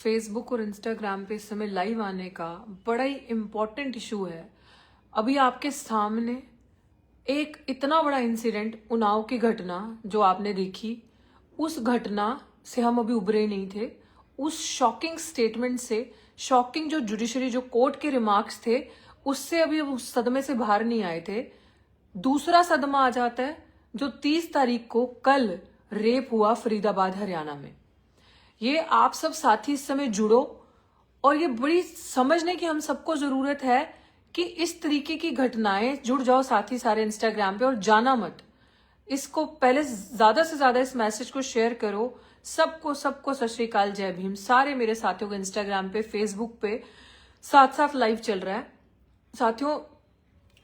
Facebook और Instagram पे इस समय लाइव आने का बड़ा ही इम्पोर्टेंट इशू है। अभी आपके सामने एक इतना बड़ा इंसिडेंट, उन्नाव की घटना जो आपने देखी, उस घटना से हम अभी उभरे नहीं थे। उस शॉकिंग स्टेटमेंट से, शॉकिंग जो जुडिशरी, जो कोर्ट के रिमार्क्स थे, उससे अभी उस सदमे से बाहर नहीं आए थे। दूसरा सदमा आ जाता है जो 30 तारीख को कल रेप हुआ फरीदाबाद हरियाणा में। ये आप सब साथी इस समय जुड़ो और ये बड़ी समझने की हम सबको जरूरत है कि इस तरीके की घटनाएं, जुड़ जाओ साथी सारे इंस्टाग्राम पे और जाना मत। इसको पहले ज्यादा से ज्यादा इस मैसेज को शेयर करो। सबको सबको सत श्री अकाल, जय भीम। सारे मेरे साथियों को इंस्टाग्राम पे, फेसबुक पे साथ साथ लाइव चल रहा है। साथियों,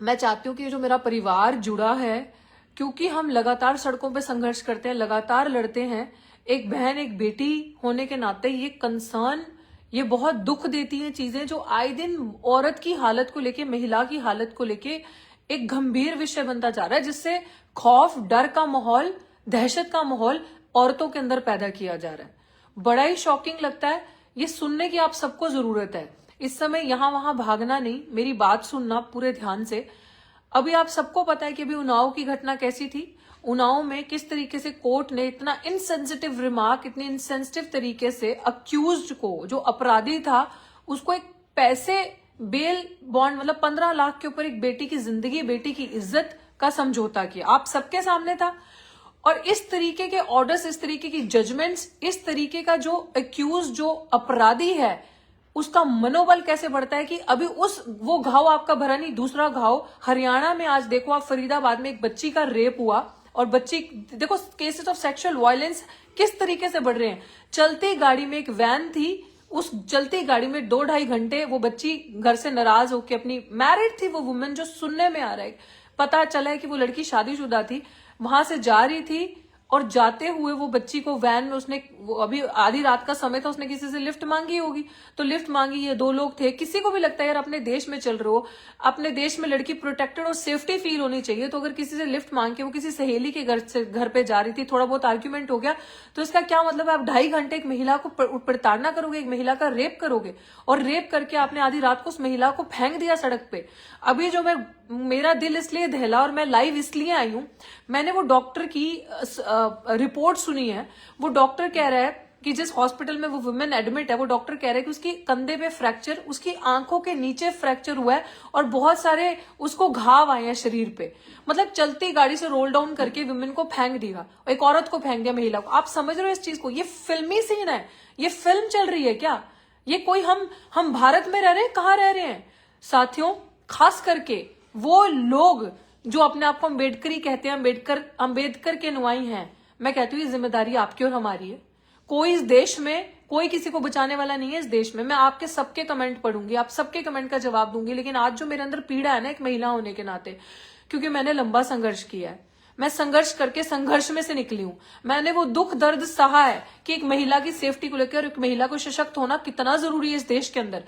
मैं चाहती हूँ कि जो मेरा परिवार जुड़ा है, क्योंकि हम लगातार सड़कों पे संघर्ष करते हैं, लगातार लड़ते हैं, एक बहन एक बेटी होने के नाते ये कंसर्न, ये बहुत दुख देती हैं चीजें जो आए दिन औरत की हालत को लेके, महिला की हालत को लेके एक गंभीर विषय बनता जा रहा है, जिससे खौफ, डर का माहौल, दहशत का माहौल औरतों के अंदर पैदा किया जा रहा है। बड़ा ही शॉकिंग लगता है। ये सुनने की आप सबको जरूरत है। इस समय यहां वहां भागना नहीं, मेरी बात सुनना पूरे ध्यान से। अभी आप सबको पता है कि अभी उन्नाव की घटना कैसी थी। उन्नाव में किस तरीके से कोर्ट ने इतना इनसेंसिटिव रिमार्क, इतनी इनसेंसिटिव तरीके से अक्यूज्ड को, जो अपराधी था, उसको एक पैसे बेल बॉन्ड, मतलब 15 लाख के ऊपर एक बेटी की जिंदगी, बेटी की इज्जत का समझौता किया। आप सबके सामने था। और इस तरीके के ऑर्डर्स, इस तरीके की जजमेंट्स, इस तरीके का जो अक्यूज, जो अपराधी है, उसका मनोबल कैसे बढ़ता है कि अभी वो घाव आपका भरा नहीं, दूसरा घाव हरियाणा में। आज देखो आप, फरीदाबाद में एक बच्ची का रेप हुआ और बच्ची, देखो केसेस ऑफ सेक्सुअल वायलेंस किस तरीके से बढ़ रहे हैं। चलती गाड़ी में एक वैन थी, उस चलती गाड़ी में 2-2.5 घंटे वो बच्ची घर से नाराज होकर, अपनी मैरिड थी वो वुमेन, जो सुनने में आ रहा है, पता चला है कि वो लड़की शादीशुदा थी, वहां से जा रही थी और जाते हुए वो बच्ची को वैन में उसने, अभी आधी रात का समय था, उसने किसी से लिफ्ट मांगी होगी, तो लिफ्ट मांगी। ये 2 लोग थे। किसी को भी लगता है यार अपने देश में चल रहे हो, अपने देश में लड़की प्रोटेक्टेड और सेफ्टी फील होनी चाहिए, तो अगर किसी से लिफ्ट मांग के वो किसी सहेली के घर पे जा रही थी, थोड़ा बहुत आर्ग्यूमेंट हो गया, तो इसका क्या मतलब है? आप 2.5 घंटे एक महिला को प्रताड़ना करोगे, एक महिला का रेप करोगे, और रेप करके आपने आधी रात को उस महिला को फेंक दिया सड़क पे। अभी जो मेरा दिल इसलिए दहला और मैं लाइव इसलिए आई हूं, मैंने वो डॉक्टर की रिपोर्ट सुनी है। वो डॉक्टर कह रहा है कि जिस हॉस्पिटल में वो वुमेन एडमिट है, वो डॉक्टर कह रहे हैं कि उसकी कंधे पे फ्रैक्चर, उसकी आंखों के नीचे फ्रैक्चर हुआ है और बहुत सारे उसको घाव आए हैं शरीर पे। मतलब चलती गाड़ी से रोल डाउन करके वुमेन को फेंक दिया, एक औरत को फेंक दिया, महिला को। आप समझ रहे हो इस चीज को? ये फिल्मी सीन है, ये फिल्म चल रही है क्या? ये कोई हम भारत में रह रहे हैं? कहाँ रह रहे हैं साथियों? खास करके वो लोग जो अपने आप को अम्बेडकरी कहते हैं, अम्बेडकर के नुआई हैं। मैं कहती हूँ ये जिम्मेदारी आपकी और हमारी है। कोई इस देश में, कोई किसी को बचाने वाला नहीं है इस देश में। मैं आपके सबके कमेंट पढ़ूंगी, आप सबके कमेंट का जवाब दूंगी, लेकिन आज जो मेरे अंदर पीड़ा है ना, एक महिला होने के नाते, क्योंकि मैंने लंबा संघर्ष किया है, मैं संघर्ष करके संघर्ष में से निकली हूं, मैंने वो दुख दर्द सहा है कि एक महिला की सेफ्टी को लेकर, एक महिला को सशक्त होना कितना जरूरी है इस देश के अंदर।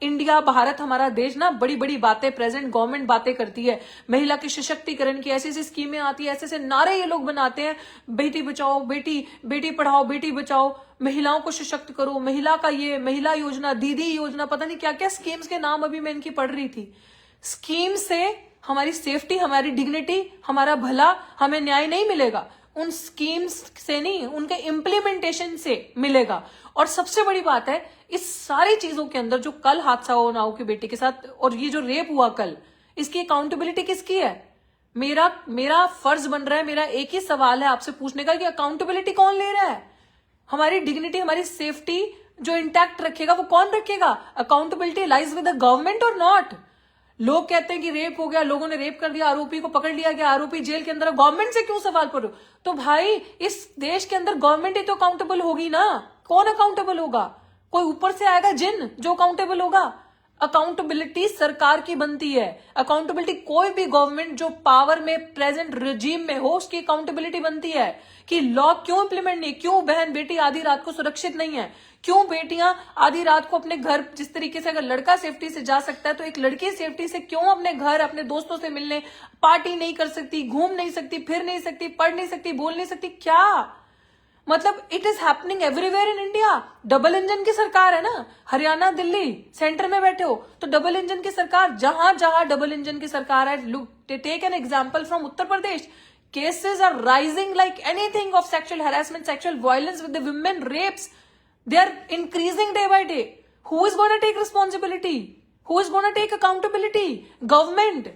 इंडिया, भारत, हमारा देश ना, बड़ी बड़ी बातें प्रेजेंट गवर्नमेंट बातें करती है, महिला के सशक्तिकरण की ऐसी ऐसी स्कीमें आती है, ऐसे ऐसे नारे ये लोग बनाते हैं, बेटी बचाओ, बेटी पढ़ाओ, बेटी बचाओ, महिलाओं को सशक्त करो, महिला का ये, महिला योजना, दीदी योजना, पता नहीं क्या क्या स्कीम्स के नाम अभी मैं इनकी पढ़ रही थी। स्कीम से हमारी सेफ्टी, हमारी डिग्निटी, हमारा भला, हमें न्याय नहीं मिलेगा। उन स्कीम्स से नहीं, उनके इम्प्लीमेंटेशन से मिलेगा। और सबसे बड़ी बात है, इस सारी चीजों के अंदर जो कल हादसा हुआ उन्नाव की बेटी के साथ और ये जो रेप हुआ कल, इसकी अकाउंटेबिलिटी किसकी है? मेरा फर्ज बन रहा है, मेरा एक ही सवाल है आपसे पूछने का कि अकाउंटेबिलिटी कौन ले रहा है? हमारी डिग्निटी, हमारी सेफ्टी जो इंटैक्ट रखेगा वो कौन रखेगा? Accountability lies with the government और नॉट। लोग कहते हैं कि रेप हो गया, लोगों ने रेप कर दिया, आरोपी को पकड़ लिया गया, आरोपी जेल के अंदर, गवर्नमेंट से क्यों सवाल करो? तो भाई इस देश के अंदर गवर्नमेंट ही तो अकाउंटेबल होगी ना। कौन अकाउंटेबल होगा? कोई ऊपर से आएगा जिन जो अकाउंटेबल होगा? अकाउंटेबिलिटी सरकार की बनती है। अकाउंटेबिलिटी कोई भी गवर्नमेंट जो पावर में, प्रेजेंट रिजीम में हो, उसकी अकाउंटेबिलिटी बनती है कि लॉ क्यों इंप्लीमेंट नहीं, क्यों बहन बेटी आधी रात को सुरक्षित नहीं है, क्यों बेटियां आधी रात को अपने घर, जिस तरीके से अगर लड़का सेफ्टी से जा सकता है तो एक लड़की सेफ्टी से क्यों अपने घर, अपने दोस्तों से मिलने, पार्टी नहीं कर सकती, घूम नहीं सकती, फिर नहीं सकती, पढ़ नहीं सकती, बोल नहीं सकती? क्या मतलब it is happening everywhere in India. Double engine की सरकार है ना, हरियाणा दिल्ली सेंटर में बैठे हो तो डबल इंजन की सरकार, जहां जहां डबल इंजन की सरकार है, look take an example from Uttar Pradesh, cases are rising like anything of sexual harassment, sexual violence with the women, rapes, they are increasing day by day. Who is going to take responsibility? Who is going to take accountability? Government.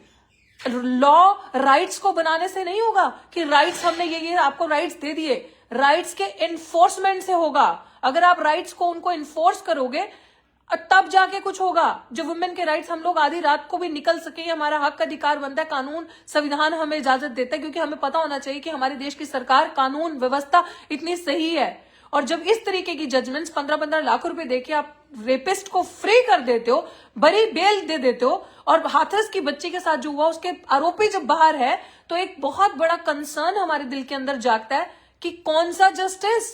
Law rights को बनाने से नहीं होगा कि rights हमने ये आपको rights दे दिए, राइट्स के इन्फोर्समेंट से होगा। अगर आप राइट्स को उनको इन्फोर्स करोगे तब जाके कुछ होगा। जो वुमेन के राइट्स, हम लोग आधी रात को भी निकल सके, हमारा हक अधिकार बनता है, कानून संविधान हमें इजाजत देता है, क्योंकि हमें पता होना चाहिए कि हमारे देश की सरकार, कानून व्यवस्था इतनी सही है। और जब इस तरीके की जजमेंट्स 15-15 लाख रुपए देके आप रेपिस्ट को फ्री कर देते हो, बड़ी बेल दे देते हो, और हाथरस की बच्ची के साथ जो हुआ उसके आरोपी जब बाहर है, तो एक बहुत बड़ा कंसर्न हमारे दिल के अंदर जागता है कि कौन सा justice.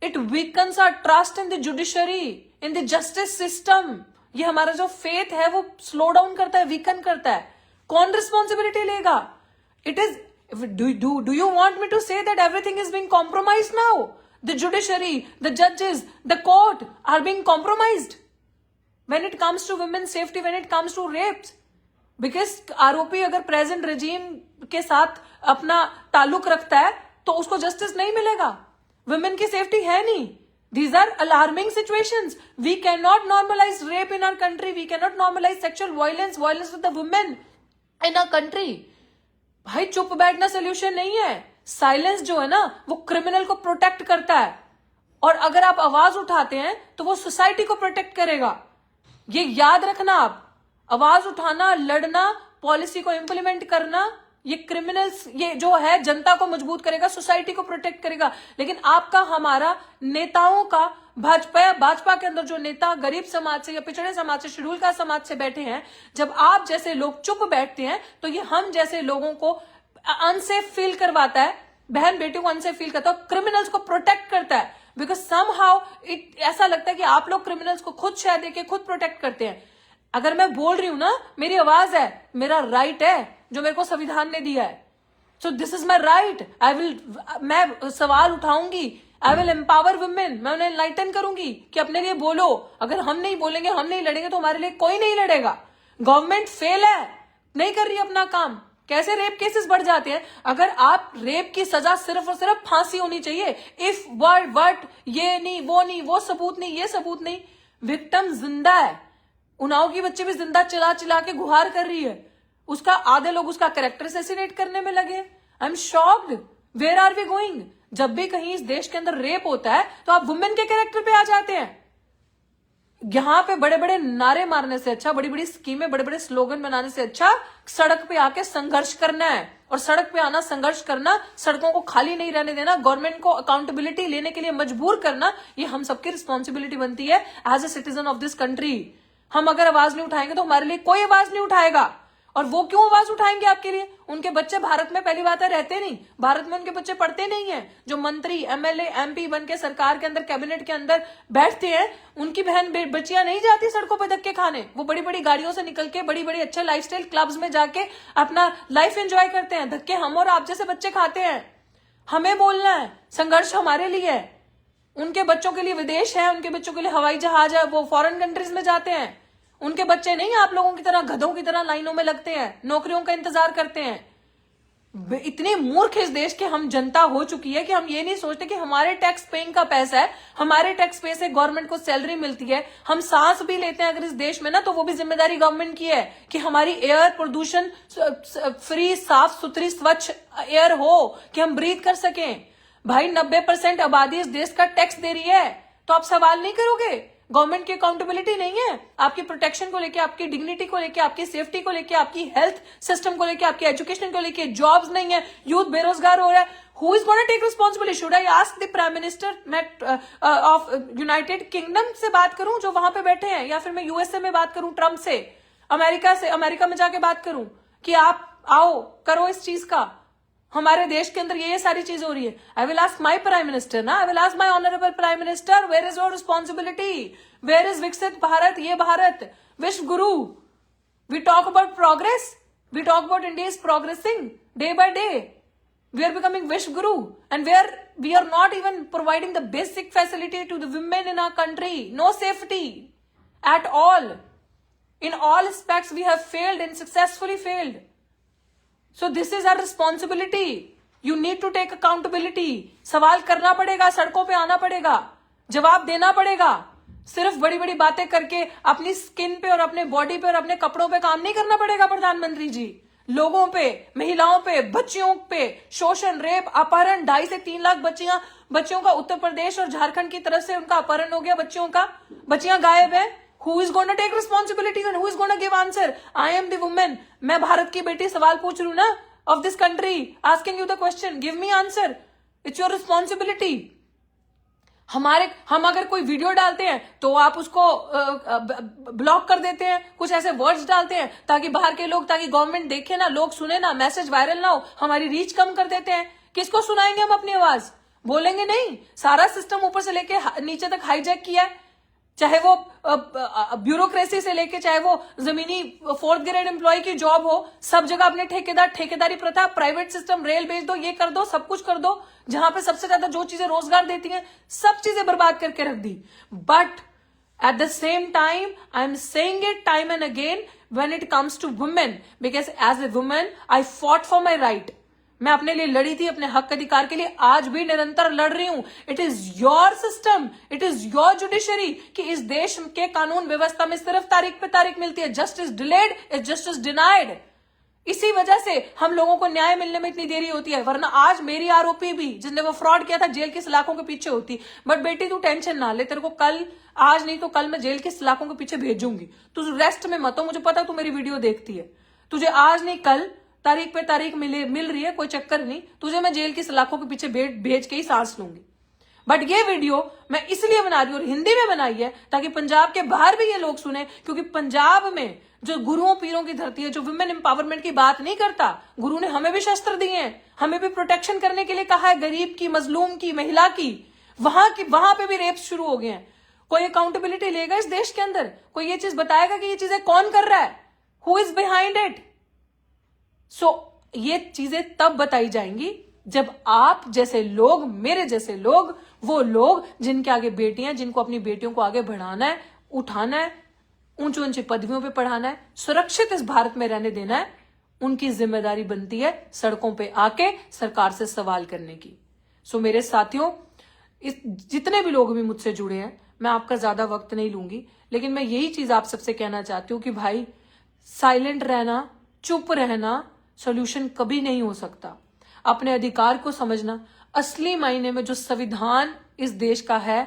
It weakens our trust in the judiciary, in the justice system. ये हमारा जो फेथ है वो स्लो डाउन करता है, वीकन करता है। कौन रिस्पॉन्सिबिलिटी लेगा? It is do you want me to say that everything is being compromised now? The judiciary, the judges, the court are being compromised when it comes to women's safety, when it comes to rapes. Because आरोपी अगर present regime के साथ अपना ताल्लुक रखता है तो उसको जस्टिस नहीं मिलेगा। वुमेन की सेफ्टी है नहीं। These are alarming situations. We cannot normalize rape in our country. We cannot normalize sexual violence, violence with the women in our country. भाई चुप बैठना सोल्यूशन नहीं है। साइलेंस जो है ना वो क्रिमिनल को प्रोटेक्ट करता है, और अगर आप आवाज उठाते हैं तो वो सोसाइटी को प्रोटेक्ट करेगा। ये याद रखना आप। आवाज उठाना, लड़ना, पॉलिसी को इंप्लीमेंट करना, ये क्रिमिनल्स, ये जो है जनता को मजबूत करेगा, सोसाइटी को प्रोटेक्ट करेगा। लेकिन आपका, हमारा, नेताओं का, भाजपा के अंदर जो नेता गरीब समाज से या पिछड़े समाज से, शेड्यूल कास्ट समाज से बैठे हैं, जब आप जैसे लोग चुप बैठते हैं तो ये हम जैसे लोगों को अनसेफ फील करवाता है, बहन बेटियों को अनसेफ फील करता है, क्रिमिनल्स को प्रोटेक्ट करता है। बिकॉज समहाउ इट ऐसा लगता है कि आप लोग क्रिमिनल्स को खुद शेयर देके खुद प्रोटेक्ट करते हैं। अगर मैं बोल रही हूं ना, मेरी आवाज है, मेरा राइट है जो मेरे को संविधान ने दिया है। So this is my right. मैं सवाल उठाऊंगी, आई विल एम्पावर वुमेन, मैं उन्हें एनलाइटन करूंगी कि अपने लिए बोलो। अगर हम नहीं बोलेंगे, हम नहीं लड़ेंगे तो हमारे लिए कोई नहीं लड़ेगा। गवर्नमेंट फेल है, नहीं कर रही अपना काम। कैसे रेप केसेस बढ़ जाते हैं? अगर आप रेप की सजा सिर्फ और सिर्फ फांसी होनी चाहिए, इफ वट ये नहीं, वो सबूत नहीं, ये सबूत नहीं। विक्टिम जिंदा है, उन्नाव की बच्ची भी जिंदा चिल्ला चिल्ला के गुहार कर रही है। उसका आधे लोग उसका कैरेक्टर असैसिनेट करने में लगे। I am shocked. Where are we going? जब भी कहीं इस देश के अंदर रेप होता है तो आप वुमेन के कैरेक्टर पे आ जाते हैं। यहां पे बड़े बड़े नारे मारने से अच्छा, बड़ी बड़ी स्कीमें, बड़े बड़े स्लोगन बनाने से अच्छा सड़क पे आके संघर्ष करना है। और सड़क पे आना, संघर्ष करना, सड़कों को खाली नहीं रहने देना, गवर्नमेंट को अकाउंटेबिलिटी लेने के लिए मजबूर करना, ये हम सबकी रिस्पॉन्सिबिलिटी बनती है as a citizen of this country. हम अगर आवाज नहीं उठाएंगे तो हमारे लिए कोई आवाज नहीं उठाएगा। और वो क्यों आवाज उठाएंगे आपके लिए? उनके बच्चे भारत में, पहली बात है, रहते नहीं भारत में, उनके बच्चे पढ़ते नहीं है। जो मंत्री, एमएलए, एमपी बन के सरकार के अंदर, कैबिनेट के अंदर बैठते हैं, उनकी बहन बच्चियां नहीं जाती सड़कों पर धक्के खाने। वो बड़ी बड़ी गाड़ियों से निकल के बड़ी बड़ी अच्छे लाइफस्टाइल क्लब्स में जाके अपना लाइफ एंजॉय करते हैं। धक्के हम और आप जैसे बच्चे खाते हैं। हमें बोलना है, संघर्ष हमारे लिए है। उनके बच्चों के लिए विदेश है, उनके बच्चों के लिए हवाई जहाज है, वो फॉरेन कंट्रीज में जाते हैं। उनके बच्चे नहीं आप लोगों की तरह गधों की तरह लाइनों में लगते हैं, नौकरियों का इंतजार करते हैं। इतने मूर्ख इस देश के हम जनता हो चुकी है कि हम ये नहीं सोचते कि हमारे टैक्स पेइंग का पैसा है, हमारे टैक्स पे से गवर्नमेंट को सैलरी मिलती है। हम सांस भी लेते हैं अगर इस देश में ना, तो वो भी जिम्मेदारी गवर्नमेंट की है कि हमारी एयर प्रदूषण फ्री, साफ सुथरी, स्वच्छ एयर हो कि हम ब्रीथ कर सकें। भाई 90% आबादी इस देश का टैक्स दे रही है, तो आप सवाल नहीं करोगे? गवर्नमेंट की अकाउंटेबिलिटी नहीं है आपकी प्रोटेक्शन को लेके, आपकी डिग्निटी को लेके, आपकी सेफ्टी को लेके, आपकी हेल्थ सिस्टम को लेके, आपकी एजुकेशन को लेके, जॉब्स नहीं है, यूथ बेरोजगार हो रहा है। Who is gonna take responsibility? Should I ask the prime minister of United Kingdom से बात करूं जो वहां पे बैठे हैं, या फिर मैं यूएसए में बात करूं, ट्रम्प से, अमेरिका में जाके बात करूं कि आप आओ, करो इस चीज का। हमारे देश के अंदर ये सारी चीज हो रही है। I will ask my prime minister ना, I will ask my honourable prime minister, where is your responsibility? Where is विकसित भारत, ये भारत, विश्व गुरु? We talk about progress, we talk about India is progressing day by day, we are becoming wish guru, and where we are not even providing the basic facility to the women in our country. No safety at all. In all aspects we have failed and successfully failed. So this is our responsibility. You need to take accountability. सवाल करना पड़ेगा, सड़कों पे आना पड़ेगा, जवाब देना पड़ेगा। सिर्फ बड़ी बड़ी बातें करके अपनी स्किन पे और अपने बॉडी पे और अपने कपड़ों पे काम नहीं करना पड़ेगा प्रधानमंत्री जी। लोगों पे, महिलाओं पे, बच्चियों पे शोषण, रेप, अपहरण, 2.5 से 3 लाख बच्चियों का उत्तर प्रदेश और झारखंड की तरफ से उनका अपहरण हो गया। बच्चियां गायब है। Who is going to take responsibility and who is going to give answer? I am the woman. मैं भारत की बेटी सवाल पूछ रही हूं ना, of this country, asking you the question. Give me answer. It's your responsibility. हम अगर कोई वीडियो डालते हैं तो आप उसको ब्लॉक कर देते हैं, कुछ ऐसे वर्ड्स डालते हैं ताकि बाहर के लोग, ताकि गवर्नमेंट देखे ना, लोग सुने ना, मैसेज वायरल ना हो, हमारी रीच कम कर देते हैं। किसको सुनाएंगे हम अपनी आवाज? बोलेंगे नहीं। सारा सिस्टम ऊपर से लेके नीचे तक हाईजैक किया है, चाहे वो ब्यूरोक्रेसी से लेके, चाहे वो जमीनी 4th ग्रेड एम्प्लॉय की जॉब हो, सब जगह अपने ठेकेदारी प्रथा, प्राइवेट सिस्टम, रेल बेच दो, ये कर दो, सब कुछ कर दो। जहां पे सबसे ज्यादा जो चीजें रोजगार देती हैं, सब चीजें बर्बाद करके रख दी। But at the same time I am saying it time and again when it comes to women, because as a women I fought for my right. मैं अपने लिए लड़ी थी, अपने हक अधिकार के लिए, आज भी निरंतर लड़ रही हूं। It is your system, it is your judiciary कि इस देश के कानून व्यवस्था में सिर्फ तारीख पे तारीख मिलती है। Justice delayed is justice denied. इसी वजह से हम लोगों को न्याय मिलने में इतनी देरी होती है। वरना आज मेरी आरोपी भी, जिसने वो फ्रॉड किया था, जेल की सलाखों के पीछे होती। बट बेटी तू टेंशन ना ले, तेरे को कल, आज नहीं तो कल मैं जेल की सलाखों के पीछे भेजूंगी। तू रेस्ट में मत हो, मुझे पता तू मेरी वीडियो देखती है। तुझे आज नहीं कल तारीख पे तारीख मिल रही है, कोई चक्कर नहीं, तुझे मैं जेल की सलाखों के पीछे भेज के ही सांस लूंगी। बट ये वीडियो मैं इसलिए बना रही हूँ और हिंदी में बनाई है ताकि पंजाब के बाहर भी ये लोग सुने, क्योंकि पंजाब में जो गुरुओं पीरों की धरती है, जो वुमेन एम्पावरमेंट की बात नहीं करता, गुरु ने हमें भी शस्त्र दिए हैं, हमें भी प्रोटेक्शन करने के लिए कहा है, गरीब की, मजलूम की, महिला की। वहां पे भी रेप शुरू हो गए हैं। कोई अकाउंटेबिलिटी लेगा इस देश के अंदर? कोई ये चीज बताएगा कि ये चीजें कौन कर रहा है? Who is behind it? So ये चीजें तब बताई जाएंगी जब आप जैसे लोग, मेरे जैसे लोग, वो लोग जिनके आगे बेटियां, जिनको अपनी बेटियों को आगे बढ़ाना है, उठाना है, ऊंची ऊंची पदवियों पे पढ़ाना है, सुरक्षित इस भारत में रहने देना है, उनकी जिम्मेदारी बनती है सड़कों पे आके सरकार से सवाल करने की। सो मेरे साथियों, जितने भी लोग भी मुझसे जुड़े हैं, मैं आपका ज्यादा वक्त नहीं लूंगी, लेकिन मैं यही चीज आप सबसे कहना चाहती हूँ कि भाई, साइलेंट रहना, चुप रहना सॉल्यूशन कभी नहीं हो सकता। अपने अधिकार को समझना, असली मायने में जो संविधान इस देश का है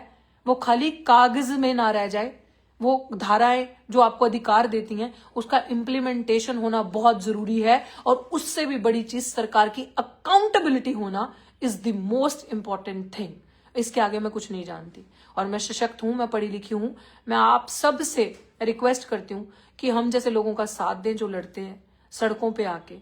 वो खाली कागज में ना रह जाए, वो धाराएं जो आपको अधिकार देती हैं उसका इम्प्लीमेंटेशन होना बहुत जरूरी है। और उससे भी बड़ी चीज सरकार की अकाउंटेबिलिटी होना is the most important thing. इसके आगे मैं कुछ नहीं जानती और मैं सशक्त हूं, मैं पढ़ी लिखी हूं। मैं आप सब से रिक्वेस्ट करती हूं कि हम जैसे लोगों का साथ दें जो लड़ते हैं सड़कों पे आके,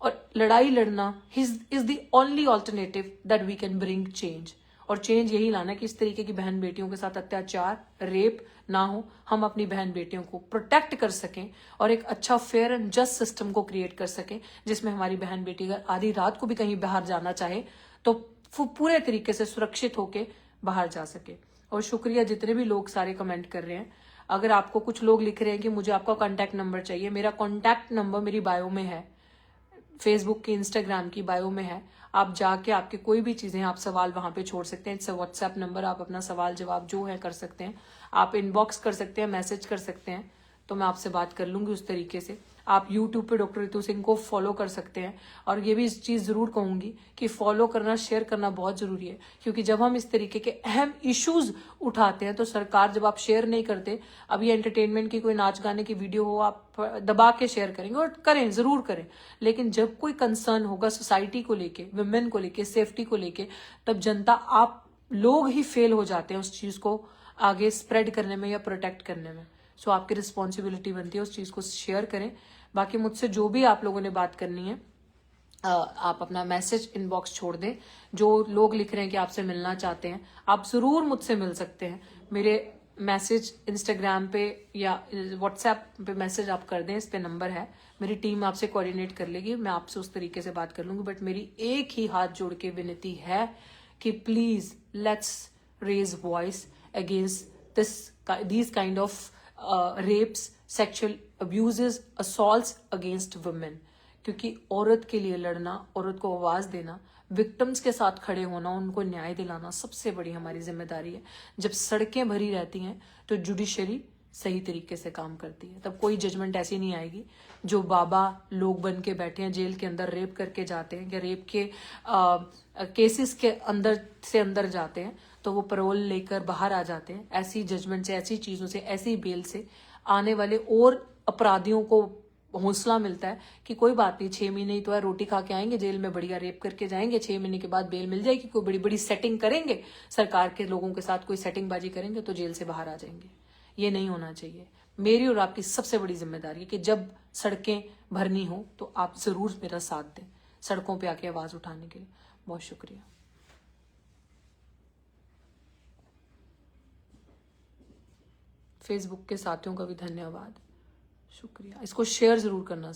और लड़ाई लड़ना is the only alternative that we can bring change. और चेंज यही लाना कि इस तरीके की बहन बेटियों के साथ अत्याचार, रेप ना हो, हम अपनी बहन बेटियों को प्रोटेक्ट कर सकें और एक अच्छा फेयर एंड जस्ट सिस्टम को क्रिएट कर सकें, जिसमें हमारी बहन बेटी अगर आधी रात को भी कहीं बाहर जाना चाहे तो पूरे तरीके से सुरक्षित होके बाहर जा सके। और शुक्रिया जितने भी लोग सारे कमेंट कर रहे हैं। अगर आपको, कुछ लोग लिख रहे हैं कि मुझे आपका कॉन्टैक्ट नंबर चाहिए, मेरा कॉन्टैक्ट नंबर मेरी बायो में है, फेसबुक की, इंस्टाग्राम की बायो में है। आप जाके आपके कोई भी चीजें, आप सवाल वहां पे छोड़ सकते हैं। इट्स अ व्हाट्सएप नंबर, आप अपना सवाल जवाब जो है कर सकते हैं। आप इनबॉक्स कर सकते हैं, मैसेज कर सकते हैं, तो मैं आपसे बात कर लूंगी उस तरीके से। आप यूट्यूब पे डॉक्टर रितु सिंह को फॉलो कर सकते हैं। और ये भी इस चीज जरूर कहूंगी कि फॉलो करना, शेयर करना बहुत जरूरी है, क्योंकि जब हम इस तरीके के अहम इश्यूज उठाते हैं तो सरकार, जब आप शेयर नहीं करते, अभी एंटरटेनमेंट की कोई नाच गाने की वीडियो हो, आप दबा के शेयर करेंगे, और करें, जरूर करें, लेकिन जब कोई कंसर्न होगा सोसाइटी को लेके, वुमेन को लेके, सेफ्टी को लेके, तब जनता, आप लोग ही फेल हो जाते हैं उस चीज को आगे स्प्रेड करने में या प्रोटेक्ट करने में। सो आपकी रिस्पॉन्सिबिलिटी बनती है उस चीज को शेयर करें। बाकी मुझसे जो भी आप लोगों ने बात करनी है, आप अपना मैसेज इनबॉक्स छोड़ दें। जो लोग लिख रहे हैं कि आपसे मिलना चाहते हैं, आप जरूर मुझसे मिल सकते हैं। मैसेज इंस्टाग्राम पे या व्हाट्सएप पे मैसेज आप कर दें, इस पे नंबर है, मेरी टीम आपसे कोऑर्डिनेट कर लेगी, मैं आपसे उस तरीके से बात कर लूंगी। बट मेरी एक ही हाथ जोड़ के विनती है कि please let's raise voice against these kind of rapes, sexual abuses, assaults against women। क्योंकि औरत के लिए लड़ना, औरत को आवाज देना, विक्टिम्स के साथ खड़े होना, उनको न्याय दिलाना सबसे बड़ी हमारी जिम्मेदारी है। जब सड़कें भरी रहती हैं तो जुडिशरी सही तरीके से काम करती है, तब कोई जजमेंट ऐसी नहीं आएगी। जो बाबा लोग बन के बैठे हैं जेल के अंदर, रेप करके जाते हैं या रेप के केसेस के अंदर से अंदर जाते हैं, तो वो पैरोल लेकर बाहर आ जाते हैं। ऐसी जजमेंट से, ऐसी चीजों से, ऐसी बेल से आने वाले और अपराधियों को हौसला मिलता है कि कोई बात नहीं, 6 महीने ही तो है, रोटी खा के आएंगे जेल में, बढ़िया रेप करके जाएंगे, 6 महीने के बाद बेल मिल जाएगी, कोई बड़ी बड़ी सेटिंग करेंगे, सरकार के लोगों के साथ कोई सेटिंग बाजी करेंगे तो जेल से बाहर आ जाएंगे। ये नहीं होना चाहिए। मेरी और आपकी सबसे बड़ी जिम्मेदारी है कि जब सड़कें भरनी हो तो आप जरूर मेरा साथ दें, सड़कों पे आके आवाज उठाने के लिए। बहुत शुक्रिया। फेसबुक के साथियों का भी धन्यवाद, शुक्रिया। इसको शेयर जरूर करना।